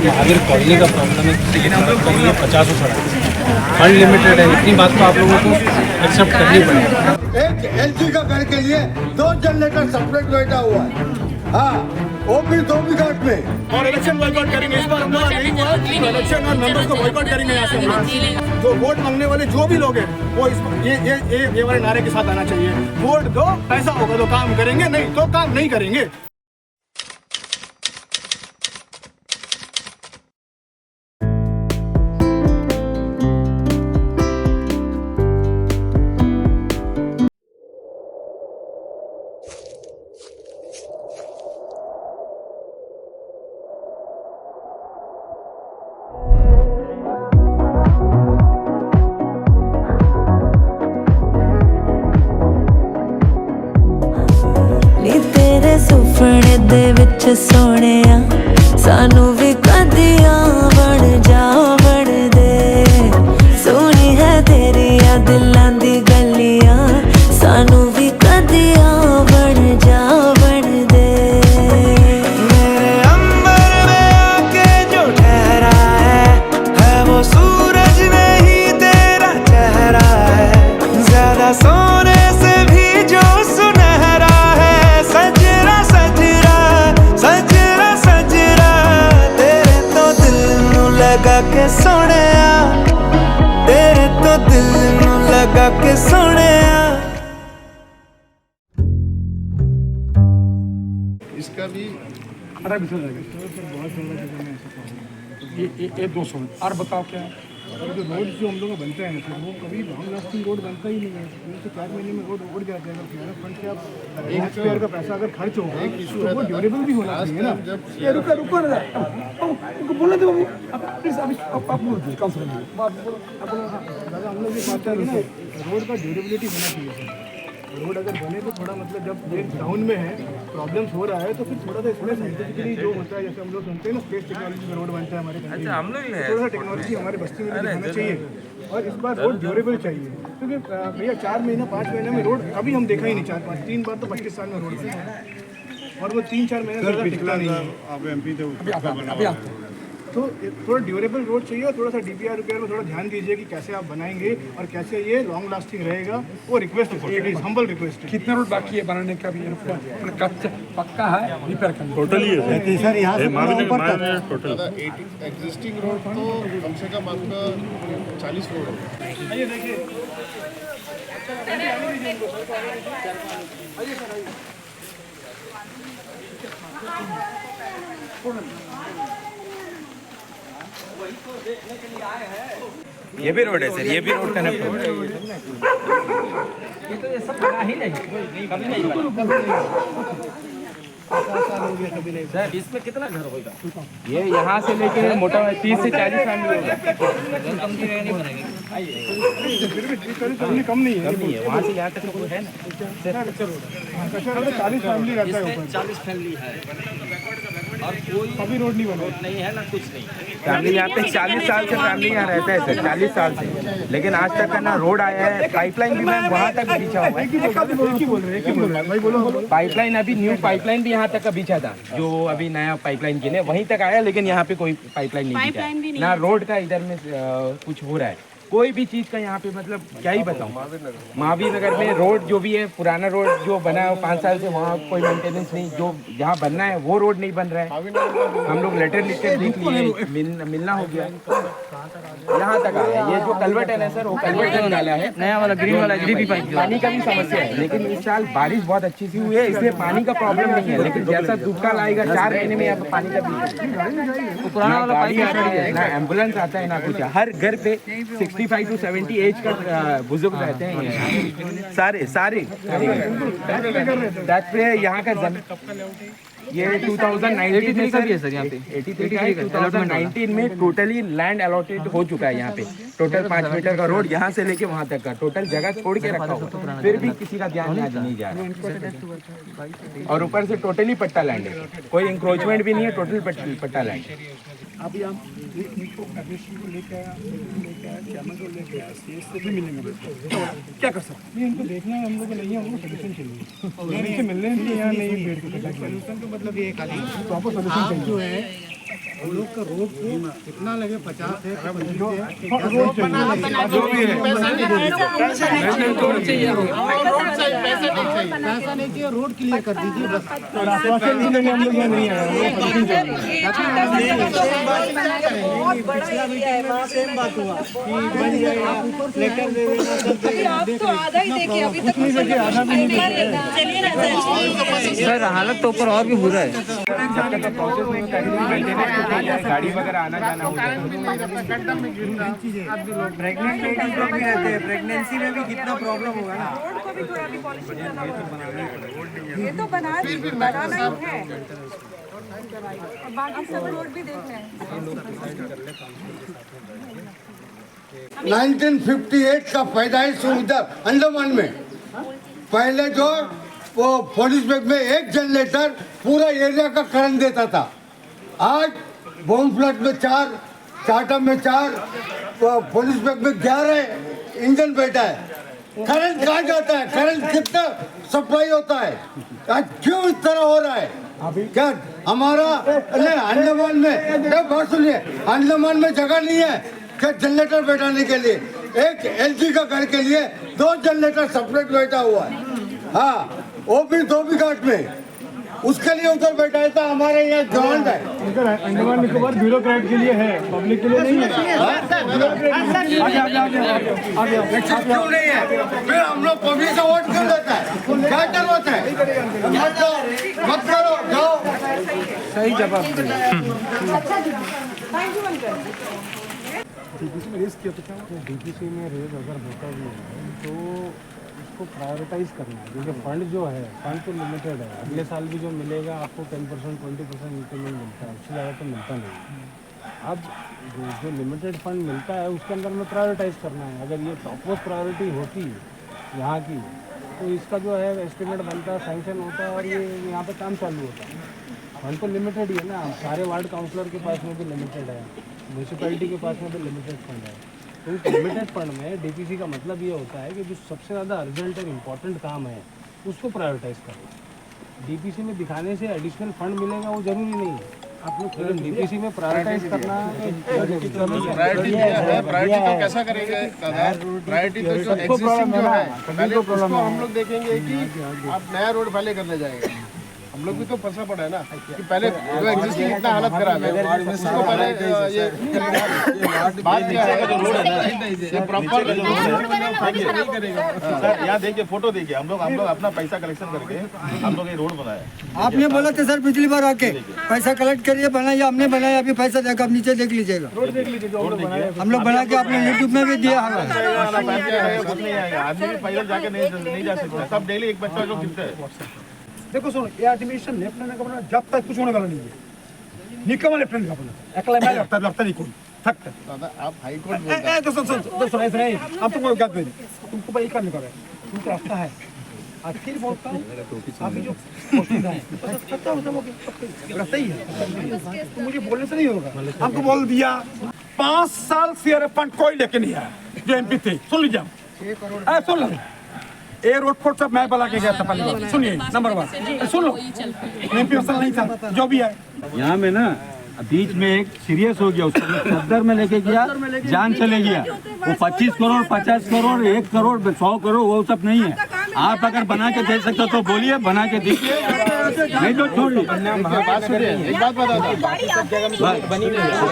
Mahavir colony का problem है, किसी की सड़क बनी है 50 सड़क अनलिमिटेड है। इतनी बात तो आप लोगों को एक्सेप्ट करनी पड़ेगी। एक एलजी का घर के लिए 2 जनरेटर सेपरेट बैठा हुआ है। हाँ, वो भी 2 घाट में। और इलेक्शन बॉयकॉट करेंगे। इस बार हमारा नहीं हुआ तो इलेक्शन और मेंबर्स को बॉयकॉट करेंगे यहाँ से। जो वोट मांगने वाले जो भी लोग हैं वो ये वाले नारे के साथ आना चाहिए। वोट दो, पैसा होगा तो काम करेंगे, नहीं तो काम नहीं करेंगे। सुपने दे विच सोहणिया सानू भी कदियां बन जा बन दे। सोहनी है तेरिया दिलां दी गलियां, सानू भी कदियां बन जा बन दे। मेरे अंबर में आके जो ठहरा है वो सूरज नहीं तेरा चेहरा है। ज्यादा सोने से भी जो सुनहरा है। सजरा सजरा सजरा सजरा तेरे तो दिल नू लगा के सोहणिया, तेरे तो दिल नू लगा के सोहणिया। इसका भी 18-20 ये 200 और बताओ क्या है। और जो रोड जो हम लोग का बनता है सर, वो कभी लॉन्ग लास्टिंग रोड बनता ही नहीं है। 3 से 4 महीने में रोड उड़ जाता है। अगर फंड से आप 1 रुपये का पैसा अगर खर्च होगा तो वो ड्यूरेबल भी होना चाहिए ना। ये रुको रुको बोलने दो प्लीज। अभी आप बोल दीजिए काउंसिलर दादा, हम लोग ये बात कर रहे हैं रोड का ड्यूरेबिलिटी होना चाहिए सर। रोड अगर बने तो थोड़ा मतलब जब ये डाउन में है, प्रॉब्लम्स हो रहा है तो फिर थोड़ा सा इसमें साइंटिफिकली जो होता है, जैसे हम लोग सुनते हैं ना स्पेस टेक्नोलॉजी में रोड बनता है हमारे कंट्री में, हम लोग थोड़ा सा टेक्नोलॉजी हमारे बस्ती में दिखाना चाहिए। और इस बार रोड ड्यूरेबल चाहिए, क्योंकि भैया 4 महीना 5 महीने में रोड कभी हम देखा ही नहीं। 4-5 3 बार तो 25 साल में रोड बना है और वो 3-4 महीने ज़्यादा टिकता नहीं है। आप एमपी थे तो थोड़ा ड्यूरेबल रोड चाहिए और थोड़ा सा डीपीआर में थोड़ा ध्यान दीजिए कि कैसे आप बनाएंगे और कैसे ये लॉन्ग लास्टिंग रहेगा। वो रिक्वेस्ट है, इट इज हम्बल रिक्वेस्ट। कितना रोड बाकी है बनाने का भी? कच्चा पक्का है, रिपेयर करना टोटली है सर। यहाँ से टोटल एग्जिस्टिंग रोड तो कम से कम आपका 40 रोड है। आइए देखिए, ये भी रोड है सर, ये भी रोड कनेक्ट हो रहा ये तो ये सब बना ही नहीं, कभी नहीं बना। सर इसमें कितना घर होगा? ये यहाँ से लेके मोटा 30 से 40 फैमिली होगा। कम नहीं है वहाँ से यहाँ तक तो है ना। 40 फैमिली रहता है ऊपर। 40 फैमिली है और कोई कभी रोड नहीं बना नहीं है ना, कुछ नहीं। फैमिली यहाँ पे 40 साल से फैमिली यहाँ रहता है सर, 40 साल से। लेकिन आज तक का ना रोड आया है, पाइपलाइन भी मैम वहाँ तक बिछा हुआ है। पाइपलाइन अभी न्यू पाइपलाइन भी यहाँ तक का बिछा था, जो अभी नया पाइपलाइन गिने वहीं तक आया, लेकिन यहाँ पे कोई पाइपलाइन नहीं बिछा ना। रोड का इधर में कुछ हो रहा है, कोई भी चीज़ का यहाँ पे मतलब क्या ही बताऊँ। महावीर नगर में रोड जो भी है, पुराना रोड जो बना है 5 साल से, वहाँ कोई मेंटेनेंस नहीं। जो जहाँ बनना है वो रोड नहीं बन रहा है। हम लोग लेटर लिख के लिख लिए, मिलना हो गया, यहाँ तक आया। ये जो कलवर्ट है ना सर, वो कलवर्ट नहीं डाला है, नया वाला ग्रीन वाला ग्रीपी पाइप। पानी का भी समस्या है, लेकिन इस साल बारिश बहुत अच्छी सी हुई है, इसलिए पानी का प्रॉब्लम नहीं है। लेकिन जैसा दुष्काल आएगा 4 महीने में यहाँ पे पानी का पुराना वाला गाड़ी आता है ना, एम्बुलेंस आता है ना कुछ। हर घर पे 65 to 70 एज का बुजुर्ग रहते हैं, सारे टैक्स पे। यहाँ का ये 2019 का भी है सर, यहाँ पे 83 का है। 2019 में टोटली लैंड अलॉटेड हो चुका है यहाँ पे। टोटल 5 मीटर का रोड यहाँ से लेके वहाँ तक का टोटल जगह छोड़ के रखा हुआ, फिर भी किसी का ध्यान नहीं जा रहा। और ऊपर से टोटली पट्टा लैंड है, कोई इंक्रोचमेंट भी नहीं है, टोटल पट्टा लैंड है। अभी हम इनको एडमिशन को लेके आया, चैirman को लेके आया, सीएस से भी मिलेंगे। क्या कर सकते हैं इनको देखना है, हम लोग को नहीं है, हमको सोल्यूशन चाहिए। इनसे मिलने हैं यहाँ नहीं, पेड़ के सोल्यूशन का मतलब ये प्रॉपर सोल्यूशन चाहिए। जो है हम लोग का रोड को कितना लगे 50 है जो भी है पैसा नहीं चाहिए, रोड क्लियर कर दीजिए बस। आश्वासन देने हम लोग यहाँ नहीं आए। सेम बात हुआ कि बन जाएगा, लेटर दे देना, आप तो आधा ही देखिए, अभी तक आधा भी नहीं सर हालत तो ऊपर और भी बुरा है। प्रोसेस में गाड़ी वगैरह आना जाना होता है। प्रेग्नेंट लेडीज लोग भी रहते हैं, प्रेगनेंसी में भी कितना प्रॉब्लम होगा ना। रोड को भी थोड़ा भी पॉलिशिंग करना पड़ेगा। ये तो बनाना ही है और बाकी सब रोड भी देखना है। 1958 का पैदाइश हुई इधर अंडमान में। पहले जो वो पुलिस बैग में एक जनरेटर पूरा एरिया का करंट देता था। आज बॉम्ब फ्लड में 4, चार्टम में 4, पुलिस बैग में 11 इंजन बैठा है। करंट कहाँ जाता है? करंट कितना सप्लाई होता है? आज क्यों इस तरह हो रहा है? क्या हमारा अंडमान में बात सुनिए, अंडमान में जगह नहीं है क्या जनरेटर बैठाने के लिए? एक एलजी का घर के लिए 2 जनरेटर सेपरेट बैठा हुआ है। हाँ, वो भी 2 घाट में, उसके लिए उधर बैठा था। हमारे यहाँ ग्राउंड है, अंडमान निकोबार ब्यूरोक्रेट के लिए है, पब्लिक के लिए नहीं है। क्यों नहीं है? फिर हम लोग पब्लिक से वोट क्यों लेता है? क्या जरूरत है? मत करो, जाओ। सही जवाब डीपीसी में रेस किया तो क्या? डीपीसी में रेस अगर होता भी है तो उसको प्रायोरिटाइज करना है, क्योंकि फंड जो है, फंड तो लिमिटेड है। अगले साल भी जो मिलेगा आपको 10% 20% इंक्रीमेंट मिलता है, उससे ज़्यादा तो मिलता नहीं। अब जो लिमिटेड फंड मिलता है उसके अंदर में प्रायोरिटाइज करना है। अगर ये टॉप मोस्ट प्रायोरिटी होती यहाँ की तो इसका जो है एस्टिमेट बनता है, सैंक्शन होता है और ये यहाँ पे काम चालू होता है। फंड तो लिमिटेड ही है ना, सारे वार्ड काउंसलर के पास में भी लिमिटेड है, म्यूनसिपैलिटी के पास में भी लिमिटेड फंड है। तो उस लिमिटेड फंड में डीपीसी का मतलब ये होता है कि जो सबसे ज़्यादा अर्जेंट और इम्पोर्टेंट काम है उसको प्रायोरिटाइज करना। डीपीसी में दिखाने से एडिशनल फंड मिलेगा वो ज़रूरी नहीं है। आप लोग डीपीसी में प्रायोरिटाइज करना प्रायोरिटी तो कैसा करेंगे? प्रायोरिटी तो जो एग्जिस्टिंग जो है पहले उसको हम लोग देखेंगे कि आप नया रोड पहले करने जाएंगे। हम लोग भी तो फंसा पड़ा है ना कि पहले जो एग्जिस्टिंग इतना हालत खराब है उसको पहले ये बात क्या है जो रोड है ना ये प्रॉपर सर यहाँ देखिए, फोटो देखिए, हम लोग अपना पैसा कलेक्शन करके हम लोग ये रोड बनाया। आपने बोला था सर पिछली बार आके पैसा कलेक्ट करिए, बनाइए, हमने बनाया, अभी पैसा देगा, आप नीचे देख लीजिएगा। हम लोग बना के आपने यूट्यूब में भी दिया है। आदमी भी पैदल जाके नहीं जा सकता, सब डेली एक बच्चा लोग गिरते हैं। देखो सुनो, ये आर्टिफिशियल लेफ्ट हैंड का बना जब तक कुछ होने वाला नहीं है। निकम लेफ्ट हैंड का बना अकेला मैं लगता नहीं कोई सकता। आप हाई कोर्ट दोस्तों ऐसा नहीं, आप तुमको क्या करें, तुमको भाई करने का है, तुमको रास्ता है। आखिर बोलता हूँ आपकी जो रास्ता ही है, तो मुझे बोलने से नहीं होगा। आपको बोल दिया 5 साल सीआरएफ फंड कोई लेके नहीं आया जो एमपी थे। सुन लीजिए, सुन लो, ए रोड फोर्ट सब मैं बना के गया था पहले। सुनिए, नंबर 1 सुन लो, एमपी असल नहीं था जो भी है। यहाँ में ना बीच में एक सीरियस हो गया, उसको सदर में लेके गया, जान चले गया। वो 25 करोड़ 50 करोड़ 1 करोड़ 100 करोड़ वो सब नहीं है। आप अगर बना के दे सकते तो बोलिए, बना के दीजिए, नहीं तो छोड़ लीजिए। एक बात बता दो,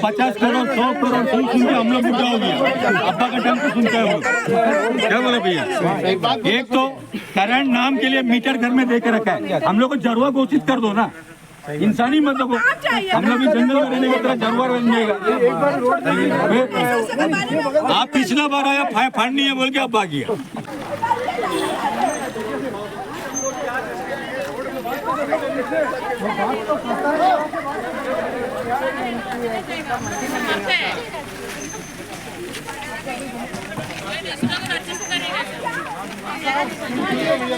50 करोड़ 100 करोड़ सुन के हम लोग बुढ़ा हो गया। अब्बा का टाइम तो सुनते हो, क्या बोले भैया? एक तो करंट नाम के लिए मीटर घर में दे के रखा है, हम लोग को जरवा घोषित कर दो ना। इंसानी मतलब हम लोग भी जंगल में रहने की तरह जानवर बन जाएगा। आप पिछला बार आया फंड नहीं है बोल के अब आ गया।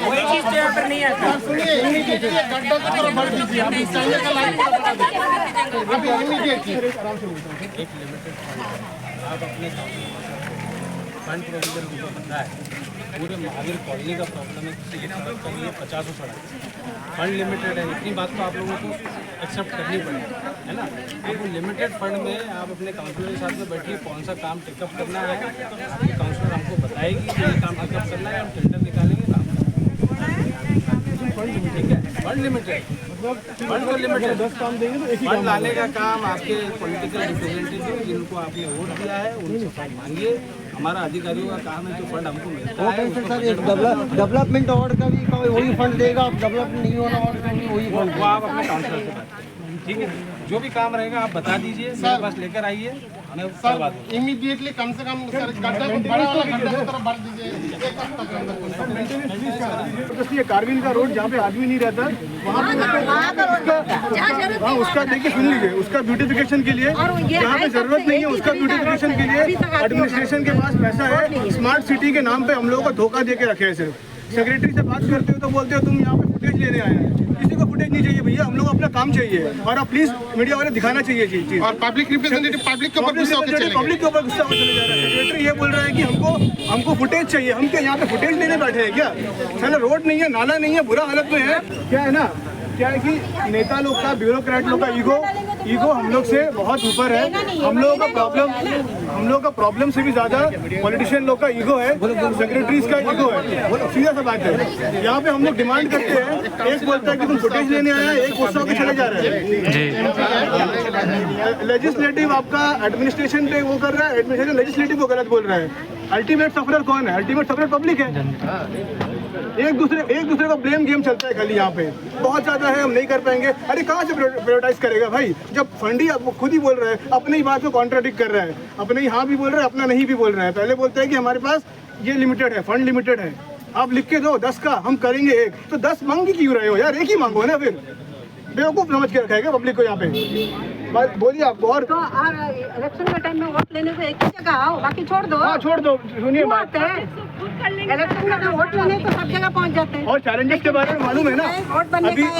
कोई चीज पे ऑर्डर नहीं आता। सुनिए, गड्ढा की तरफ बढ़ दीजिए, आप इस टाइम का लाइन को बता दीजिए। अभी इमीडिएट एक लिमिटेड आप अपने फंड प्रोविजन को पता है पूरे महावीर कॉलोनी का प्रॉब्लम है, किसी की सड़क का नहीं है, 50 सड़क फंड लिमिटेड है। इतनी बात तो आप लोगों को एक्सेप्ट करनी पड़ेगी, है ना। आप लिमिटेड फंड में आप अपने काउंसलर के साथ में बैठिए, कौन सा काम टेकअप करना है आपकी काउंसलर हमको बताएगी कि ये काम टेकअप करना है, हम टेंडर निकालेंगे, काम ठीक है। फंड लिमिटेड, फंड को लिमिटेड 10 काम देंगे तो एक ही फंड लाने का काम आपके पॉलिटिकल रिप्रेजेंटेटिव जिनको आपने वोट दिया है उनसे फंड मांगिए। हमारा अधिकारियों का काम है जो फंड हमको मिलता है सर एक डेवलपमेंट अवार्ड का भी वही फंड देगा, आप डेवलपमेंट नहीं होना अवार्ड का भी वही फंड, वो आप अपने काउंसलर से बात करिए, ठीक है। जो भी काम रहेगा आप बता दीजिए, मेरे पास लेकर आइए, हमें करवा देंगे इमीडिएटली कम से कम सर गड्ढा को बड़ा वाला गड्ढा की तरफ भर दीजिए, एक हफ्ता के अंदर। तो ये कारगिल का रोड जहाँ पे आदमी नहीं रहता वहाँ उसका देखिए, सुन लीजिए, उसका ब्यूटिफिकेशन के लिए जहाँ पे जरूरत नहीं है उसका ब्यूटिफिकेशन के लिए एडमिनिस्ट्रेशन के पास पैसा है। स्मार्ट सिटी के नाम पे हम लोगों को धोखा दे के रखे हैं। सिर्फ सेक्रेटरी से बात करते हो तो बोलते हो तुम यहाँ पे फुटेज लेने आए हैं। किसी को फुटेज नहीं चाहिए भैया, हम लोग अपना काम चाहिए और आप प्लीज मीडिया वाले दिखाना चाहिए चीज। और पब्लिक रिप्रेजेंटेटिव पब्लिक के ऊपर गुस्सा होकर चले गए। पब्लिक के ऊपर गुस्सा होकर चले जा रहा है। सेक्रेटरी ये बोल रहा है कि हमको फुटेज चाहिए। हम क्या यहाँ पे फुटेज लेने बैठे हैं क्या? साला रोड नहीं है, नाला नहीं है, बुरा हालत में है। क्या है ना, क्या है कि नेता लोग का, ब्यूरोक्रेट लोग का ईगो हम लोग से बहुत ऊपर है। हम लोगों का प्रॉब्लम से भी ज्यादा पॉलिटिशियन लोग का ईगो है, सेक्रेटरीज का ईगो है। सीधा सा बात है। यहाँ पे हम लोग डिमांड करते हैं, एक बोलता है कि तुम फुटेज लेने आए हैं, एक गुस्सा होकर चले जा रहे हैं। लेजिस्लेटिव आपका एडमिनिस्ट्रेशन पे वो कर रहा है, एडमिनिस्ट्रेशन लेजिस्लेटिव को गलत बोल रहा है। अल्टीमेट सफरर कौन है? अल्टीमेट सफरर पब्लिक है। एक दूसरे को ब्लेम गेम चलता है खाली यहाँ पे, बहुत ज्यादा है, हम नहीं कर पाएंगे। अरे कहाँ से प्रायोरिटाइज करेगा भाई, जब फंड ही खुद ही बोल रहा है, अपनी ही बात को कॉन्ट्राडिक्ट कर रहा है, अपने ही हाँ भी बोल रहा है, अपना नहीं भी बोल रहा है। पहले बोलता है कि हमारे पास ये लिमिटेड है, फंड लिमिटेड है, आप लिख के दो 10 का, हम करेंगे एक, तो 10 मांग क्यों रहे हो यार? एक ही मांगो ना, फिर बेवकूफ समझ के रखा है पब्लिक को यहाँ पे। बोलिए आप। और तो इलेक्शन के टाइम में वोट लेने को एक ही जगह आओ, बाकी छोड़ दो। हाँ छोड़ दो, सुनिए बात। इलेक्शन में वोट लेने तो सब जगह पहुँच जाते हैं। और चैलेंजेस के बारे में मालूम है ना,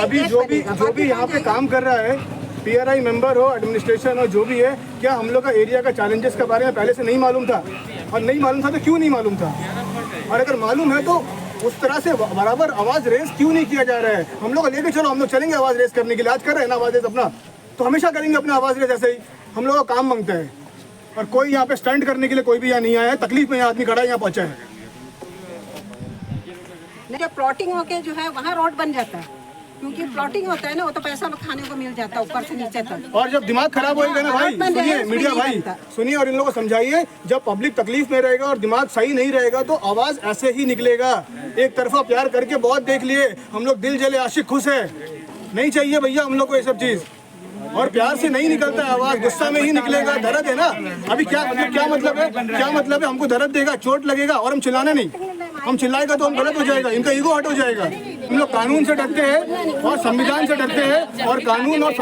अभी जो भी यहाँ पे काम कर रहा है, PRI मेंबर हो, एडमिनिस्ट्रेशन हो, जो भी है, क्या हम लोग का एरिया का चैलेंजेस के बारे में पहले से नहीं मालूम था? और नहीं मालूम था तो क्यों नहीं मालूम था? और अगर मालूम है तो उस तरह से बराबर आवाज रेस क्यों नहीं किया जा रहा है? हम लोग लेके चलो, हम लोग चलेंगे आवाज रेस करने के लिए। आज कर रहे हैं ना आवाज रेस अपना, तो हमेशा करेंगे अपना आवाज रेस ऐसे ही। हम लोग का काम मांगता है और कोई यहाँ पे स्टंट करने के लिए कोई भी यहाँ नहीं आया है। तकलीफ में आदमी खड़ा यहाँ पहुंचा है। जो प्लॉटिंग होके जो है वहाँ रोड बन जाता है, क्योंकि प्लॉटिंग होता है ना, वो तो पैसा खाने को मिल जाता है ऊपर से नीचे तक। और जब दिमाग खराब होएगा ना भाई, सुनिए मीडिया भाई, सुनिए और इन लोगों को समझाइए, जब पब्लिक तकलीफ में रहेगा और दिमाग सही नहीं रहेगा तो आवाज ऐसे ही निकलेगा। एक तरफा प्यार करके बहुत देख लिए हम लोग, दिल जले आशिक खुश है, नहीं चाहिए भैया हम लोग को ये सब चीज। और प्यार से नहीं निकलता है आवाज, गुस्सा में ही निकलेगा। दर्द है ना, अभी क्या मतलब है हमको दर्द देगा, चोट लगेगा और हम चिल्लाना नहीं, हम चिल्लाएगा तो हम गलत हो जाएगा, इनका ईगो हट हो जाएगा। हम लोग कानून से डरते हैं और संविधान से डरते हैं, और कानून और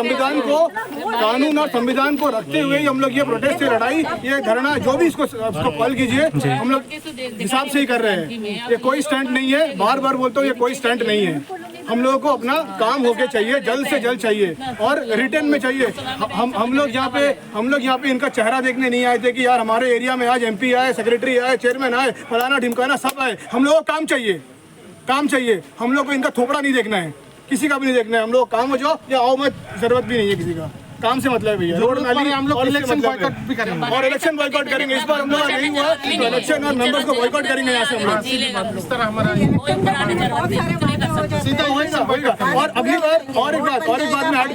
संविधान को रखते हुए हम लोग ये प्रोटेस्ट, ये लड़ाई, ये धरना, जो भी इसको कॉल कीजिए, हम लोग हिसाब से ही कर रहे हैं। ये कोई स्टंट नहीं है, बार बार बोलता हूँ, ये कोई स्टंट नहीं है। हम लोगों को अपना काम होके चाहिए, जल्द से जल्द चाहिए और रिटर्न में चाहिए। हम लोग यहाँ पे इनका चेहरा देखने नहीं आए थे कि यार हमारे एरिया में आज MP आए, सेक्रेटरी आए, चेयरमैन आए, फलाना ढिमकाना सब आए। हम लोगों को काम चाहिए। हम लोग को इनका थोपड़ा नहीं देखना है, किसी का भी नहीं देखना है। हम लोग काम हो जाओ या आओ मत, जरूरत भी नहीं है किसी का। काम से मतलब भैया, रोड नाली हम लोग इलेक्शन बॉयकॉट भी करेंगे और इलेक्शन बॉयकॉट करेंगे। इस बार हम लोग नहीं हुआ तो इलेक्शन और मेंबर्स को बॉयकॉट करेंगे यहाँ से हम लोग। इस तरह हमारा सीधा होएगा। और अगली बार और एक बात मैं ऐड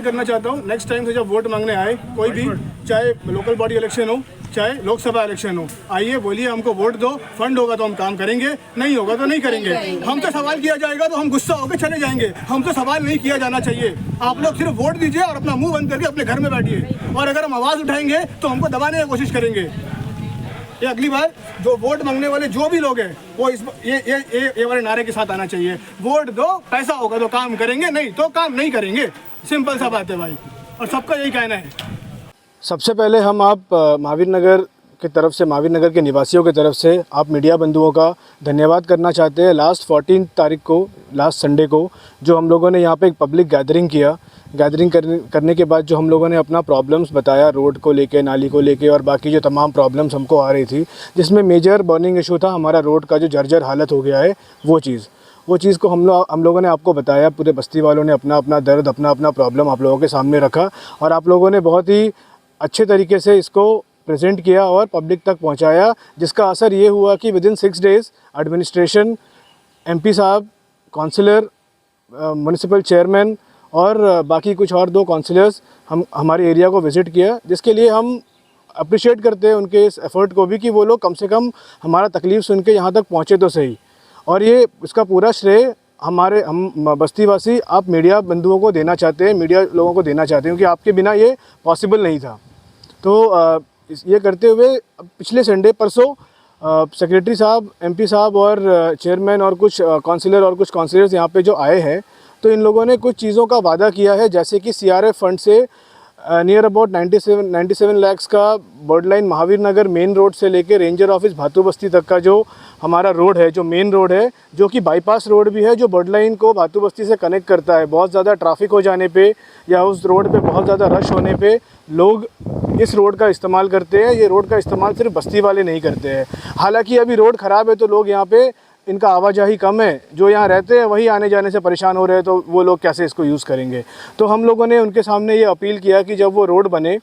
करना चाहता हूँ, नेक्स्ट टाइम से जब वोट मांगने आए कोई भी, चाहे लोकल बॉडी इलेक्शन हो चाहे लोकसभा इलेक्शन हो, आइए बोलिए हमको वोट दो, फंड होगा तो हम काम करेंगे, नहीं होगा तो नहीं करेंगे। हमसे सवाल किया जाएगा तो हम गुस्सा होकर चले जाएंगे, हमसे सवाल नहीं किया जाना चाहिए। आप लोग सिर्फ वोट दीजिए और अपना मुंह बंद करके अपने घर में बैठिए, और अगर हम आवाज़ उठाएंगे तो हमको दबाने की कोशिश करेंगे। ये अगली बार जो वोट मांगने वाले जो भी लोग हैं वो ये वाले नारे के साथ आना चाहिए, वोट दो, पैसा होगा तो काम करेंगे, नहीं तो काम नहीं करेंगे। सिंपल सा बात है भाई, और सबका यही कहना है। सबसे पहले हम आप महावीर नगर की तरफ से, महावीर नगर के निवासियों की तरफ से आप मीडिया बंधुओं का धन्यवाद करना चाहते हैं। लास्ट 14 तारीख को, लास्ट संडे को जो हम लोगों ने यहाँ पे एक पब्लिक गैदरिंग किया, गैदरिंग करने के बाद जो हम लोगों ने अपना प्रॉब्लम्स बताया रोड को लेके, नाली को लेके और बाकी जो तमाम प्रॉब्लम्स हमको आ रही थी, जिसमें मेजर बर्निंग इशू था हमारा रोड का जो जर्जर हालत हो गया है वो चीज़ को हम लोगों ने आपको बताया। पूरे बस्ती वालों ने अपना अपना दर्द, अपना अपना प्रॉब्लम आप लोगों के सामने रखा और आप लोगों ने बहुत ही अच्छे तरीके से इसको प्रेजेंट किया और पब्लिक तक पहुंचाया, जिसका असर ये हुआ कि विदिन 6 डेज़ एडमिनिस्ट्रेशन, MP साहब, काउंसलर, म्यूनिसिपल चेयरमैन और बाकी कुछ और 2 काउंसलर्स हमारे एरिया को विज़िट किया, जिसके लिए हम अप्रिशिएट करते हैं उनके इस एफ़र्ट को भी कि वो लोग कम से कम हमारा तकलीफ़ सुन के यहाँ तक पहुँचे तो सही। और ये इसका पूरा श्रेय हम बस्तीवासी आप मीडिया बंधुओं को देना चाहते हैं, मीडिया लोगों को देना चाहते हैं, क्योंकि आपके बिना ये पॉसिबल नहीं था। तो ये करते हुए पिछले संडे परसों सेक्रेटरी साहब, MP साहब और चेयरमैन और कुछ काउंसलर और कुछ काउंसलर्स यहाँ पे जो आए हैं, तो इन लोगों ने कुछ चीज़ों का वादा किया है, जैसे कि CRF फंड से नियर अबाउट 97 लाख्स का बॉर्डर लाइन महावीर नगर मेन रोड से लेके रेंजर ऑफिस भातू बस्ती तक का जो हमारा रोड है, जो मेन रोड है, जो कि बाईपास रोड भी है, जो बॉर्डर लाइन को भातू बस्ती से कनेक्ट करता है। बहुत ज़्यादा ट्रैफिक हो जाने पे या उस रोड पे बहुत ज़्यादा रश होने पे लोग इस रोड का इस्तेमाल करते हैं। ये रोड का इस्तेमाल सिर्फ बस्ती वाले नहीं करते हैं। हालांकि अभी रोड ख़राब है तो लोग यहाँ पे इनका आवाजाही कम है, जो यहाँ रहते हैं वही आने जाने से परेशान हो रहे हैं, तो वो लोग कैसे इसको यूज़ करेंगे। तो हम लोगों ने उनके सामने ये अपील किया कि जब वो रोड बने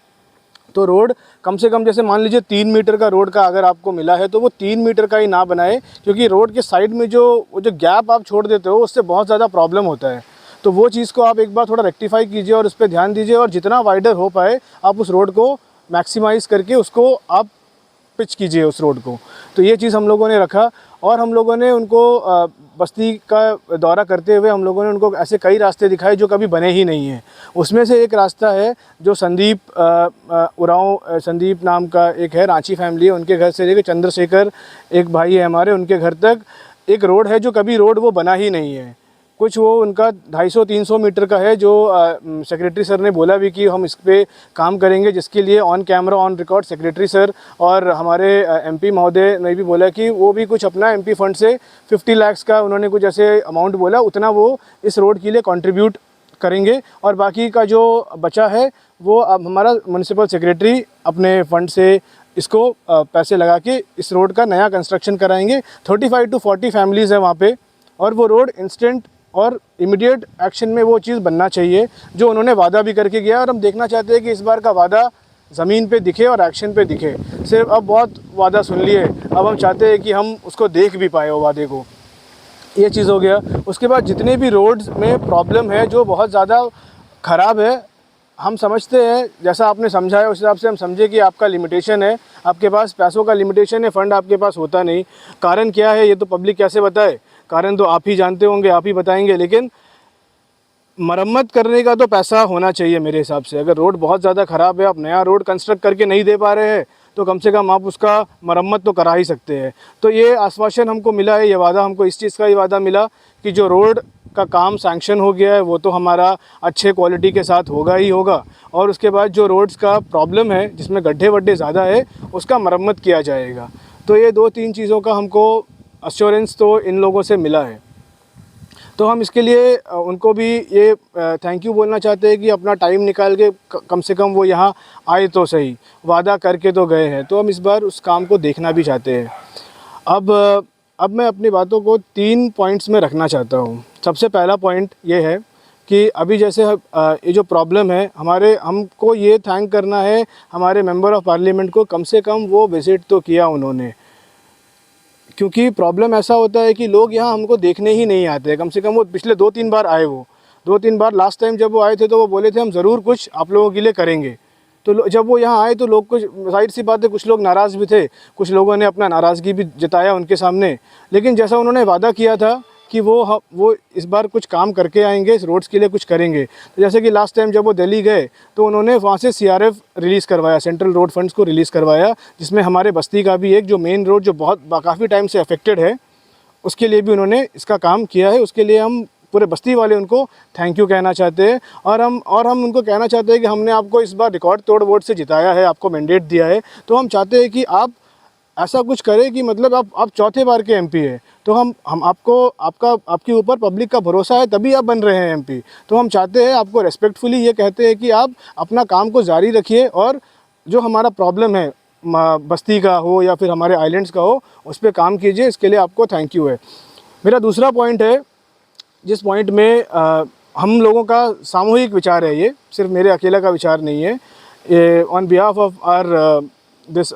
तो रोड कम से कम, जैसे मान लीजिए 3 मीटर का रोड का अगर आपको मिला है तो वो 3 मीटर का ही ना बनाए, क्योंकि रोड के साइड में जो गैप आप छोड़ देते हो उससे बहुत ज़्यादा प्रॉब्लम होता है। तो वो चीज़ को आप एक बार थोड़ा रेक्टिफाई कीजिए और उस पर ध्यान दीजिए और जितना वाइडर हो पाए आप उस रोड को मैक्सिमाइज़ करके उसको आप पिच कीजिए उस रोड को। तो ये चीज़ हम लोगों ने रखा और हम लोगों ने उनको बस्ती का दौरा करते हुए हम लोगों ने उनको ऐसे कई रास्ते दिखाए जो कभी बने ही नहीं हैं। उसमें से एक रास्ता है जो संदीप नाम का एक है, रांची फैमिली है, उनके घर से लेकर चंद्रशेखर एक भाई है हमारे, उनके घर तक एक रोड है जो कभी रोड वो बना ही नहीं है। कुछ वो उनका 250-300 मीटर का है, जो सेक्रेटरी सर ने बोला भी कि हम इस पे काम करेंगे, जिसके लिए on camera on record secretary sir और हमारे MP महोदय ने भी बोला कि वो भी कुछ अपना MP फंड से 50 लाख का उन्होंने कुछ ऐसे अमाउंट बोला, उतना वो इस रोड के लिए कंट्रीब्यूट करेंगे और बाकी का जो बचा है वो अब हमारा म्यूनिसिपल सेक्रेटरी अपने फ़ंड से इसको पैसे लगा के इस रोड का नया कंस्ट्रक्शन कराएंगे। 35 to 40 फैमिलीज़ है वहाँ पे और वो रोड इंस्टेंट और इमीडिएट एक्शन में वो चीज़ बनना चाहिए जो उन्होंने वादा भी करके गया। और हम देखना चाहते हैं कि इस बार का वादा ज़मीन पे दिखे और एक्शन पे दिखे। सिर्फ अब बहुत वादा सुन लिए, अब हम चाहते हैं कि हम उसको देख भी पाए वो वादे को। ये चीज़ हो गया। उसके बाद जितने भी रोड्स में प्रॉब्लम है जो बहुत ज़्यादा ख़राब है, हम समझते हैं जैसा आपने समझाया उस हिसाब से हम समझे कि आपका लिमिटेशन है, आपके पास पैसों का लिमिटेशन है, फ़ंड आपके पास होता नहीं। कारण क्या है ये तो पब्लिक कैसे बताए, कारण तो आप ही जानते होंगे, आप ही बताएंगे। लेकिन मरम्मत करने का तो पैसा होना चाहिए मेरे हिसाब से। अगर रोड बहुत ज़्यादा ख़राब है, आप नया रोड कंस्ट्रक्ट करके नहीं दे पा रहे हैं तो कम से कम आप उसका मरम्मत तो करा ही सकते हैं। तो ये आश्वासन हमको मिला है, ये वादा हमको इस चीज़ का ही वादा मिला कि जो रोड का काम सैंक्शन हो गया है वो तो हमारा अच्छे क्वालिटी के साथ होगा ही होगा, और उसके बाद जो रोड्स का प्रॉब्लम है जिसमें गड्ढे वड्ढे ज़्यादा है उसका मरम्मत किया जाएगा। तो ये 2-3 चीज़ों का हमको अश्योरेंस तो इन लोगों से मिला है। तो हम इसके लिए उनको भी ये थैंक यू बोलना चाहते हैं कि अपना टाइम निकाल के कम से कम वो यहाँ आए तो सही, वादा करके तो गए हैं। तो हम इस बार उस काम को देखना भी चाहते हैं। अब मैं अपनी बातों को 3 पॉइंट्स में रखना चाहता हूँ। सबसे पहला पॉइंट ये है कि अभी जैसे ये जो प्रॉब्लम है हमको ये थैंक करना है हमारे मेंबर ऑफ़ पार्लियामेंट को, कम से कम वो विज़िट तो किया उन्होंने। क्योंकि प्रॉब्लम ऐसा होता है कि लोग यहाँ हमको देखने ही नहीं आते। कम से कम वो पिछले 2-3 बार आए, वो 2-3 बार लास्ट टाइम जब वो आए थे तो वो बोले थे हम ज़रूर कुछ आप लोगों के लिए करेंगे। तो जब वो यहाँ आए तो लोग कुछ जाहिर सी बात है कुछ लोग नाराज़ भी थे, कुछ लोगों ने अपना नाराज़गी भी जताया उनके सामने। लेकिन जैसा उन्होंने वादा किया था कि वो इस बार कुछ काम करके आएंगे, इस रोड्स के लिए कुछ करेंगे। तो जैसे कि लास्ट टाइम जब वो दिल्ली गए तो उन्होंने वहाँ से CRF रिलीज़ करवाया, सेंट्रल रोड फंड्स को रिलीज़ करवाया, जिसमें हमारे बस्ती का भी एक जो मेन रोड जो काफ़ी टाइम से अफेक्टेड है उसके लिए भी उन्होंने इसका काम किया है। उसके लिए हम पूरे बस्ती वाले उनको थैंक यू कहना चाहते हैं। और हम उनको कहना चाहते हैं कि हमने आपको इस बार रिकॉर्ड तोड़ वोट से जिताया है, आपको मैंडेट दिया है, तो हम चाहते हैं कि आप ऐसा कुछ करें कि मतलब आप चौथे बार के एमपी है, तो हम आपके ऊपर पब्लिक का भरोसा है तभी आप बन रहे हैं एमपी। तो हम चाहते हैं, आपको रेस्पेक्टफुली ये कहते हैं कि आप अपना काम को जारी रखिए और जो हमारा प्रॉब्लम है बस्ती का हो या फिर हमारे आइलैंड्स का हो, उस पर काम कीजिए। इसके लिए आपको थैंक यू है। मेरा दूसरा पॉइंट है, जिस पॉइंट में हम लोगों का सामूहिक विचार है, ये सिर्फ मेरे अकेला का विचार नहीं है, ये on behalf of our this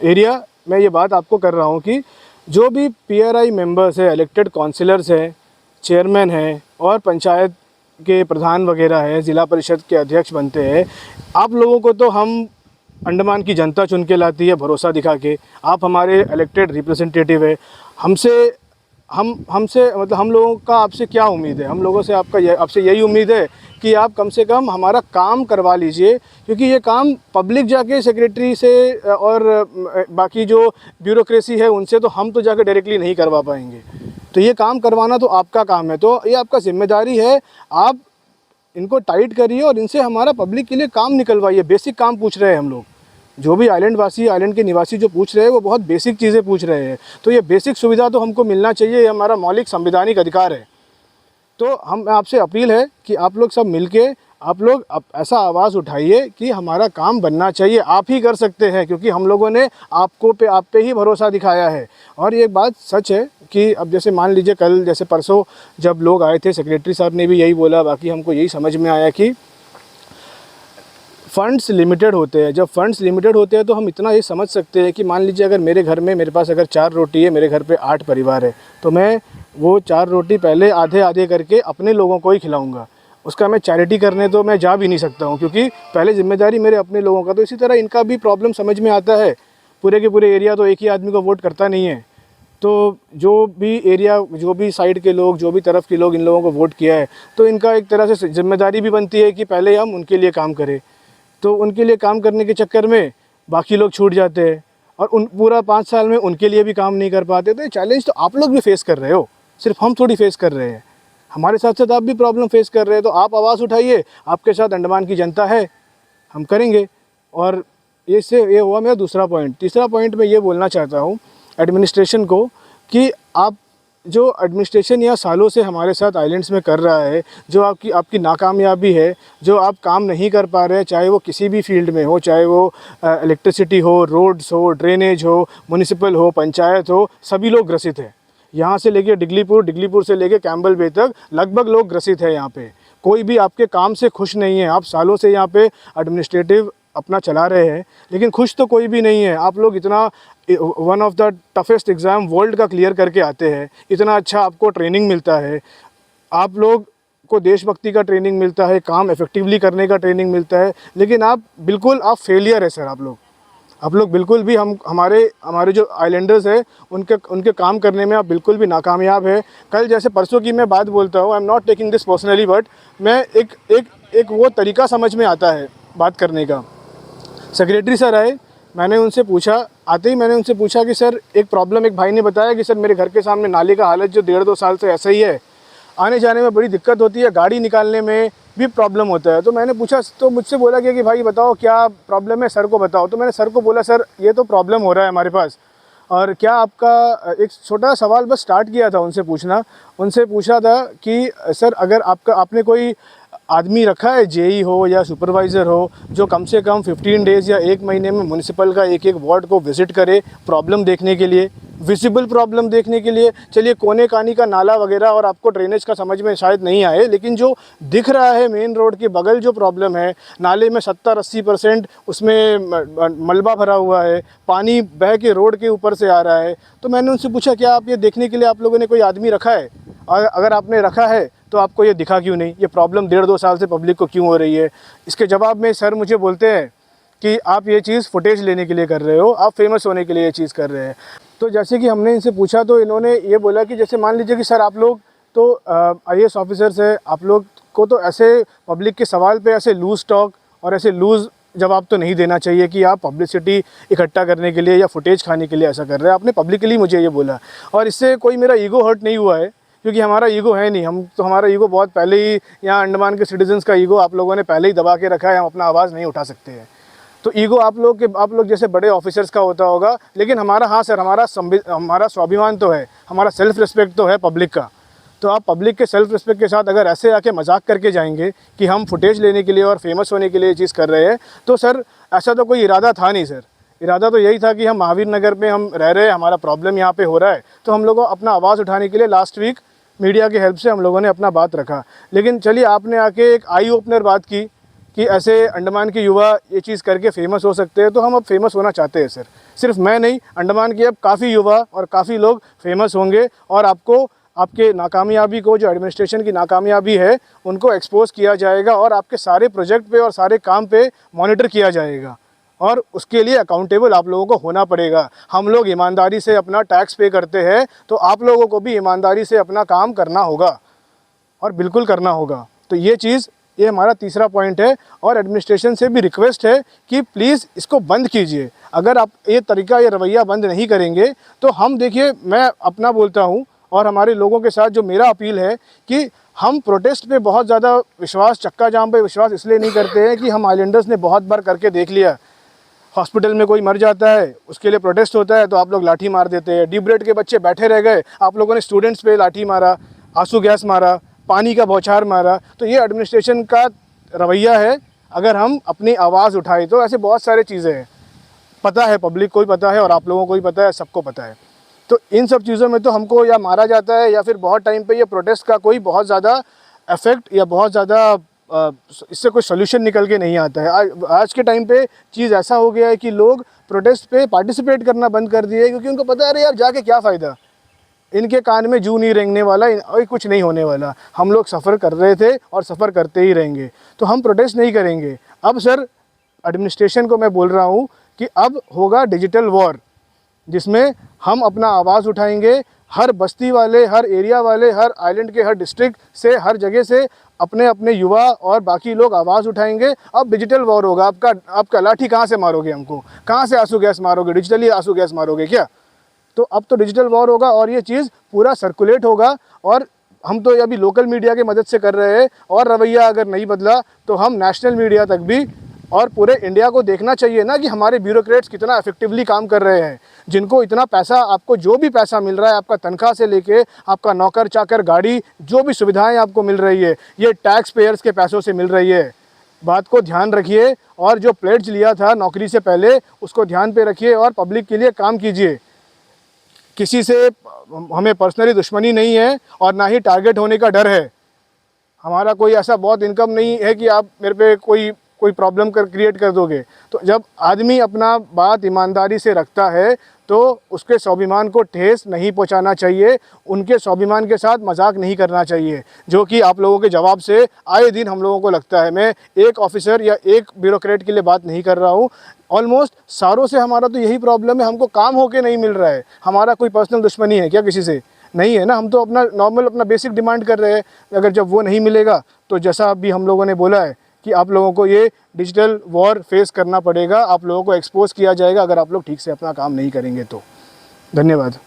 area मैं ये बात आपको कर रहा हूँ कि जो भी PRI मेंबर्स है, इलेक्टेड काउंसिलर्स हैं, चेयरमैन हैं और पंचायत के प्रधान वगैरह है, ज़िला परिषद के अध्यक्ष बनते हैं, आप लोगों को तो हम अंडमान की जनता चुन के लाती है भरोसा दिखा के। आप हमारे इलेक्टेड रिप्रेजेंटेटिव है। हमसे मतलब हम लोगों का आपसे क्या उम्मीद है? हम लोगों से आपसे यही उम्मीद है कि आप कम से कम हमारा काम करवा लीजिए, क्योंकि ये काम पब्लिक जाके सेक्रेटरी से और बाकी जो ब्यूरोक्रेसी है उनसे तो हम तो जाके डायरेक्टली नहीं करवा पाएंगे। तो ये काम करवाना तो आपका काम है, तो ये आपका जिम्मेदारी है। आप इनको टाइट करिए और इनसे हमारा पब्लिक के लिए काम निकलवाइए। बेसिक काम पूछ रहे हैं हम लोग, जो भी आइलैंड वासी, आइलैंड के निवासी जो पूछ रहे हैं वो बहुत बेसिक चीज़ें पूछ रहे हैं। तो ये बेसिक सुविधा तो हमको मिलना चाहिए, ये हमारा मौलिक संवैधानिक अधिकार है। तो हम आपसे अपील है कि आप लोग सब मिलके आप लोग ऐसा आवाज़ उठाइए कि हमारा काम बनना चाहिए। आप ही कर सकते हैं, क्योंकि हम लोगों ने आप पे ही भरोसा दिखाया है। और ये बात सच है कि अब जैसे मान लीजिए कल जैसे परसों जब लोग आए थे, सेक्रेटरी साहब ने भी यही बोला, बाकी हमको यही समझ में आया कि फ़ंड्स लिमिटेड होते हैं। जब फ़ंड्स लिमिटेड होते हैं तो हम इतना ये समझ सकते हैं कि मान लीजिए अगर मेरे घर में मेरे पास अगर 4 रोटी है, मेरे घर पे 8 परिवार है, तो मैं वो 4 रोटी पहले आधे आधे करके अपने लोगों को ही खिलाऊंगा। उसका मैं चैरिटी करने तो मैं जा भी नहीं सकता हूँ, क्योंकि पहले जिम्मेदारी मेरे अपने लोगों का। तो इसी तरह इनका भी प्रॉब्लम समझ में आता है। पूरे के पूरे एरिया तो एक ही आदमी को वोट करता नहीं है, तो जो भी एरिया, जो भी साइड के लोग, जो भी तरफ के लोग इन लोगों को वोट किया है, तो इनका एक तरह से जिम्मेदारी भी बनती है कि पहले हम उनके लिए काम करें। तो उनके लिए काम करने के चक्कर में बाकी लोग छूट जाते हैं और पूरा 5 साल में उनके लिए भी काम नहीं कर पाते। तो ये चैलेंज तो आप लोग भी फेस कर रहे हो, सिर्फ हम थोड़ी फेस कर रहे हैं। हमारे साथ साथ आप भी प्रॉब्लम फेस कर रहे हैं। तो आप आवाज़ उठाइए, आपके साथ अंडमान की जनता है, हम करेंगे। और ये हुआ मेरा दूसरा पॉइंट। तीसरा पॉइंट मैं ये बोलना चाहता हूँ एडमिनिस्ट्रेशन को कि आप जो एडमिनिस्ट्रेशन या सालों से हमारे साथ आइलैंड्स में कर रहा है, जो आपकी नाकामयाबी है, जो आप काम नहीं कर पा रहे हैं, चाहे वो किसी भी फील्ड में हो, चाहे वो इलेक्ट्रिसिटी हो, रोड्स हो, ड्रेनेज हो, म्यूनिसिपल हो, पंचायत हो, सभी लोग ग्रसित हैं। यहाँ से लेके डिगलीपुर से लेके कैम्बल बे तक लगभग लोग ग्रसित है। यहाँ पे कोई भी आपके काम से खुश नहीं है। आप सालों से यहाँ पे एडमिनिस्ट्रेटिव अपना चला रहे हैं, लेकिन खुश तो कोई भी नहीं है। आप लोग इतना one of the toughest exam world का क्लियर करके आते हैं, इतना अच्छा आपको ट्रेनिंग मिलता है, आप लोग को देशभक्ति का ट्रेनिंग मिलता है, काम इफेक्टिवली करने का ट्रेनिंग मिलता है, लेकिन आप फेलियर है सर। आप लोग बिल्कुल भी हमारे जो आइलैंडर्स है उनके काम करने में आप बिल्कुल भी नाकामयाब है। कल जैसे परसों की मैं बात बोलता हूँ, I am not taking this personally, but मैं एक वो तरीका समझ में आता है बात करने का। सेक्रेटरी सर आए, मैंने उनसे पूछा कि सर एक प्रॉब्लम, एक भाई ने बताया कि सर मेरे घर के सामने नाले का हालत जो 1.5-2 साल से ऐसा ही है, आने जाने में बड़ी दिक्कत होती है, गाड़ी निकालने में भी प्रॉब्लम होता है। तो मैंने पूछा, तो मुझसे बोला गया कि भाई बताओ क्या प्रॉब्लम है, सर को बताओ। तो मैंने सर को बोला, सर ये तो प्रॉब्लम हो रहा है हमारे पास, और क्या आपका एक छोटा सवाल बस स्टार्ट किया था उनसे पूछा था कि सर अगर आपने कोई आदमी रखा है, जेई हो या सुपरवाइज़र हो, जो कम से कम 15 डेज़ या 1 महीने में म्यूनिसिपल का एक वार्ड को विज़िट करे प्रॉब्लम देखने के लिए, विजिबल प्रॉब्लम देखने के लिए। चलिए कोने कानी का नाला वगैरह और आपको ड्रेनेज का समझ में शायद नहीं आए, लेकिन जो दिख रहा है मेन रोड के बगल जो प्रॉब्लम है, नाले में 70-80% उसमें मलबा भरा हुआ है, पानी बह के रोड के ऊपर से आ रहा है। तो मैंने उनसे पूछा, क्या आप ये देखने के लिए आप लोगों ने कोई आदमी रखा है, और अगर आपने रखा है तो आपको ये दिखा क्यों नहीं, ये प्रॉब्लम 1.5-2 साल से पब्लिक को क्यों हो रही है। इसके जवाब में सर मुझे बोलते हैं कि आप ये चीज़ फुटेज लेने के लिए कर रहे हो, आप फेमस होने के लिए ये चीज़ कर रहे हैं। तो जैसे कि हमने इनसे पूछा तो इन्होंने ये बोला कि जैसे मान लीजिए कि सर आप लोग तो IAS ऑफिसर्स है, आप लोग को तो ऐसे पब्लिक के सवाल पे ऐसे लूज़ टॉक और ऐसे लूज़ जवाब तो नहीं देना चाहिए कि आप पब्लिसिटी इकट्ठा करने के लिए या फुटेज खाने के लिए ऐसा कर रहे हैं। आपने पब्लिकली मुझे ये बोला, और इससे कोई मेरा ईगो हर्ट नहीं हुआ है, क्योंकि हमारा ईगो है नहीं। हमारा ईगो बहुत पहले ही, यहाँ अंडमान के सिटीजन्स का ईगो आप लोगों ने पहले ही दबा के रखा है, हम अपना आवाज़ नहीं उठा सकते हैं। तो ईगो आप लोग जैसे बड़े ऑफिसर्स का होता होगा, लेकिन हमारा, हाँ सर, हमारा स्वाभिमान तो है, हमारा सेल्फ रिस्पेक्ट तो है पब्लिक का। तो आप पब्लिक के सेल्फ रिस्पेक्ट के साथ अगर ऐसे आके मजाक करके जाएंगे कि हम फुटेज लेने के लिए और फेमस होने के लिए ये चीज़ कर रहे हैं, तो सर ऐसा तो कोई इरादा था नहीं सर। इरादा तो यही था कि हम महावीर नगर में हम रह रहे हैं, हमारा प्रॉब्लम यहाँ पे हो रहा है, तो हम लोगों को अपना आवाज़ उठाने के लिए लास्ट वीक मीडिया की हेल्प से हम लोगों ने अपना बात रखा। लेकिन चलिए, आपने आके एक आई ओपनर बात की कि ऐसे अंडमान के युवा ये चीज़ करके फेमस हो सकते हैं, तो हम अब फेमस होना चाहते हैं सर। सिर्फ मैं नहीं, अंडमान के अब काफ़ी युवा और काफ़ी लोग फेमस होंगे और आपको, आपके नाकामयाबी को, जो एडमिनिस्ट्रेशन की नाकामयाबी है, उनको एक्सपोज किया जाएगा और आपके सारे प्रोजेक्ट पे और सारे काम पे मॉनिटर किया जाएगा और उसके लिए अकाउंटेबल आप लोगों को होना पड़ेगा। हम लोग ईमानदारी से अपना टैक्स पे करते हैं, तो आप लोगों को भी ईमानदारी से अपना काम करना होगा और बिल्कुल करना होगा। तो ये हमारा तीसरा पॉइंट है और एडमिनिस्ट्रेशन से भी रिक्वेस्ट है कि प्लीज़ इसको बंद कीजिए। अगर आप ये तरीका, ये रवैया बंद नहीं करेंगे तो हम, देखिए, मैं अपना बोलता हूँ और हमारे लोगों के साथ जो मेरा अपील है कि हम प्रोटेस्ट पे बहुत ज़्यादा विश्वास, चक्का जाम पे विश्वास इसलिए नहीं करते हैं कि हम आइलैंडर्स ने बहुत बार करके देख लिया। हॉस्पिटल में कोई मर जाता है, उसके लिए प्रोटेस्ट होता है तो आप लोग लाठी मार देते हैं। डी ब्रेड के बच्चे बैठे रह गए, आप लोगों ने स्टूडेंट्स पे लाठी मारा, आंसू गैस मारा, पानी का बौछार मारा। तो ये एडमिनिस्ट्रेशन का रवैया है। अगर हम अपनी आवाज़ उठाएं तो ऐसे बहुत सारे चीज़ें हैं, पता है, पब्लिक को भी पता है और आप लोगों को भी पता है, सबको पता है। तो इन सब चीज़ों में तो हमको या मारा जाता है या फिर बहुत टाइम पे ये प्रोटेस्ट का कोई बहुत ज़्यादा इफेक्ट या बहुत ज़्यादा इससे कोई सोल्यूशन निकल के नहीं आता है। आज के टाइम पे चीज़ ऐसा हो गया है कि लोग प्रोटेस्ट पे पार्टिसिपेट करना बंद कर दिए क्योंकि उनको पता है, अरे यार जाके क्या फ़ायदा, इनके कान में जू नहीं रेंगने वाला, कुछ नहीं होने वाला। हम लोग सफ़र कर रहे थे और सफ़र करते ही रहेंगे, तो हम प्रोटेस्ट नहीं करेंगे। अब सर एडमिनिस्ट्रेशन को मैं बोल रहा हूँ कि अब होगा डिजिटल वॉर, जिसमें हम अपना आवाज़ उठाएंगे। हर बस्ती वाले, हर एरिया वाले, हर आइलैंड के हर डिस्ट्रिक्ट से, हर जगह से अपने अपने युवा और बाकी लोग आवाज़ उठाएंगे। अब डिजिटल वॉर होगा। आपका लाठी कहाँ से मारोगे हमको, कहाँ से आंसू गैस मारोगे, डिजिटली आंसू गैस मारोगे क्या? तो अब तो डिजिटल वॉर होगा और ये चीज़ पूरा सर्कुलेट होगा। और हम तो अभी लोकल मीडिया की मदद से कर रहे हैं और रवैया अगर नहीं बदला तो हम नेशनल मीडिया तक भी और पूरे इंडिया को देखना चाहिए ना कि हमारे ब्यूरोक्रेट्स कितना इफेक्टिवली काम कर रहे हैं। जिनको इतना पैसा, आपको जो भी पैसा मिल रहा है, आपका तनख्वाह से लेके आपका नौकर चाकर, गाड़ी, जो भी सुविधाएं आपको मिल रही है, ये टैक्स पेयर्स के पैसों से मिल रही है। बात को ध्यान रखिए और जो प्लेड्ज लिया था नौकरी से पहले उसको ध्यान पे रखिए और पब्लिक के लिए काम कीजिए। किसी से हमें पर्सनली दुश्मनी नहीं है और ना ही टारगेट होने का डर है। हमारा कोई ऐसा बहुत इनकम नहीं है कि आप मेरे पे कोई प्रॉब्लम क्रिएट कर दोगे। तो जब आदमी अपना बात ईमानदारी से रखता है तो उसके स्वाभिमान को ठेस नहीं पहुंचाना चाहिए, उनके स्वाभिमान के साथ मजाक नहीं करना चाहिए, जो कि आप लोगों के जवाब से आए दिन हम लोगों को लगता है। मैं एक ऑफिसर या एक ब्यूरोक्रेट के लिए बात नहीं कर रहा हूँ, ऑलमोस्ट सारों से हमारा तो यही प्रॉब्लम है, हमको काम होके नहीं मिल रहा है। हमारा कोई पर्सनल दुश्मनी है क्या किसी से? नहीं है ना। हम तो अपना नॉर्मल, अपना बेसिक डिमांड कर रहे हैं। अगर जब वो नहीं मिलेगा तो जैसा अभी हम लोगों ने बोला है कि आप लोगों को ये डिजिटल वॉर फेस करना पड़ेगा, आप लोगों को एक्सपोज किया जाएगा अगर आप लोग ठीक से अपना काम नहीं करेंगे तो। धन्यवाद।